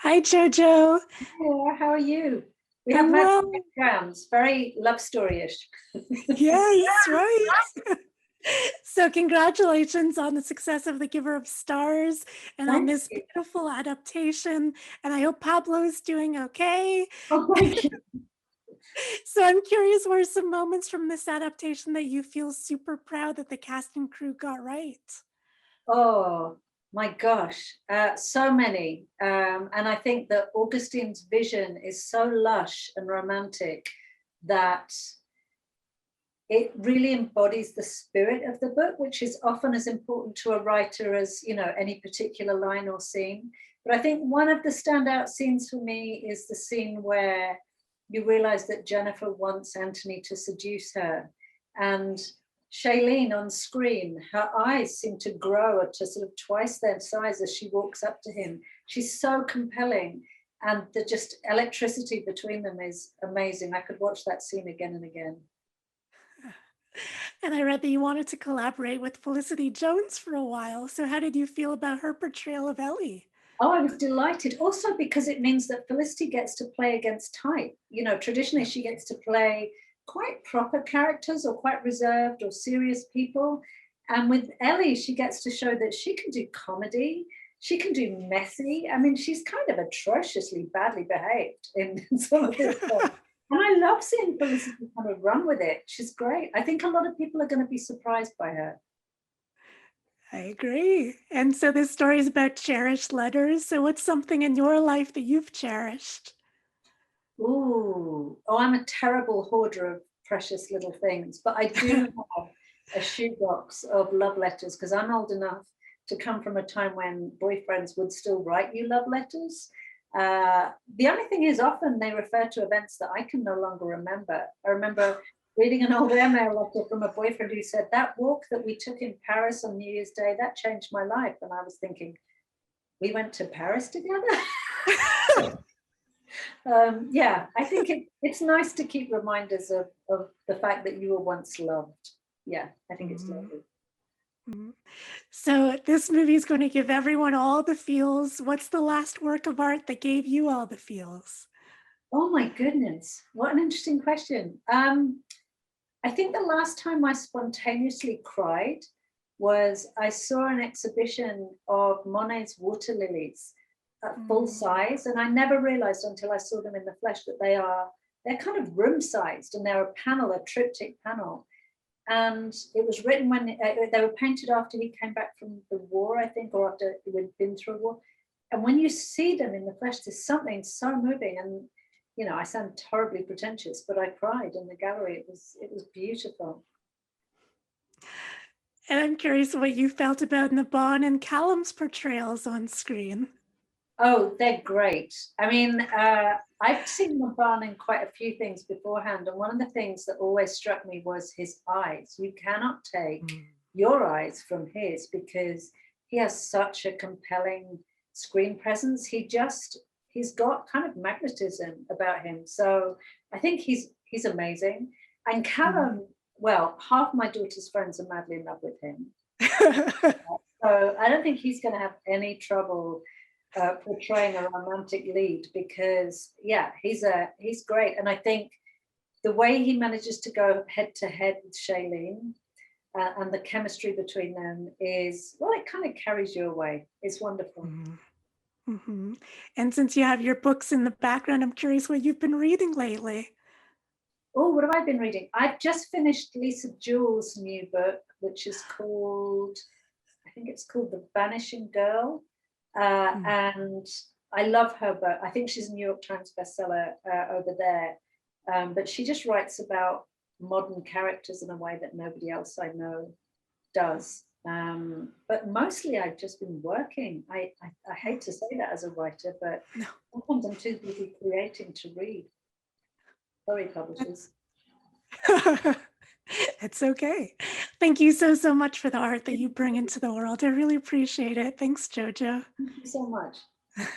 Hi, Jojo. Yeah, how are you? We have I'm matching well. backgrounds, very love story-ish. Yes, right. So, congratulations on the success of The Giver of Stars and on Thank this you. beautiful adaptation. And I hope Pablo's doing okay. Oh, thank you. So, I'm curious, what are some moments from this adaptation that you feel super proud that the cast and crew got right? Oh my gosh, so many. And I think that Augustine's vision is so lush and romantic that it really embodies the spirit of the book, which is often as important to a writer as, any particular line or scene. But I think one of the standout scenes for me is the scene where you realize that Jennifer wants Anthony to seduce her. And Shailene on screen, her eyes seem to grow to sort of twice their size as she walks up to him. She's so compelling. And the just electricity between them is amazing. I could watch that scene again and again. And I read that you wanted to collaborate with Felicity Jones for a while. So, how did you feel about her portrayal of Ellie? Oh, I was delighted. Also, because it means that Felicity gets to play against type. Traditionally, Yeah. she gets to play quite proper characters or quite reserved or serious people. And with Ellie, she gets to show that she can do comedy, she can do messy. I mean, she's kind of atrociously badly behaved in some of this stuff. And I love seeing Felicity kind of run with it. She's great. I think a lot of people are going to be surprised by her. I agree. And so this story is about cherished letters. So what's something in your life that you've cherished? Ooh, oh, I'm a terrible hoarder of precious little things, but I do have a shoebox of love letters because I'm old enough to come from a time when boyfriends would still write you love letters. The only thing is, often they refer to events that I can no longer remember. I remember reading an old airmail letter from a boyfriend who said, "That walk that we took in Paris on New Year's Day, that changed my life." And I was thinking, we went to Paris together? Yeah, I think it's nice to keep reminders of the fact that you were once loved. Yeah, I think it's Mhm. lovely. Mhm. So this movie is going to give everyone all the feels. What's the last work of art that gave you all the feels? Oh my goodness, what an interesting question. I think the last time I spontaneously cried was I saw an exhibition of Monet's water lilies at full Mm. size, and I never realized until I saw them in the flesh that they're kind of room sized, and they're a triptych panel. And it was written when they were painted after he came back from the war, I think, or after he had been through a war. And when you see them in the flesh, there's something so moving. And I sound horribly pretentious, but I cried in the gallery. It was beautiful. And I'm curious what you felt about Nabhaan and Callum's portrayals on screen. Oh, they're great. I mean, I've seen Nabhaan in quite a few things beforehand, and one of the things that always struck me was his eyes. You cannot take Mm. your eyes from his because he has such a compelling screen presence. He's got kind of magnetism about him. So I think he's amazing. And Mm. Callum, well, half my daughter's friends are madly in love with him. So I don't think he's going to have any trouble portraying a romantic lead because yeah, he's great, and I think the way he manages to go head to head with Shailene and the chemistry between them is, well, it kind of carries you away. It's wonderful. Mm. Mhm. And since you have your books in the background, I'm curious what you've been reading lately. Oh, what have I been reading? I've just finished Lisa Jewell's new book, which is called, I think it's called The Vanishing Girl. Mm. And I love her book. I think she's a New York Times bestseller over there. But she just writes about modern characters in a way that nobody else I know does. But mostly I've just been working. I hate to say that as a writer, but No, sometimes I'm too busy creating to read. Sorry, publishers. it's okay. Thank you so, so much for the art that you bring into the world. I really appreciate it. Thanks, Jojo. Thank you so much.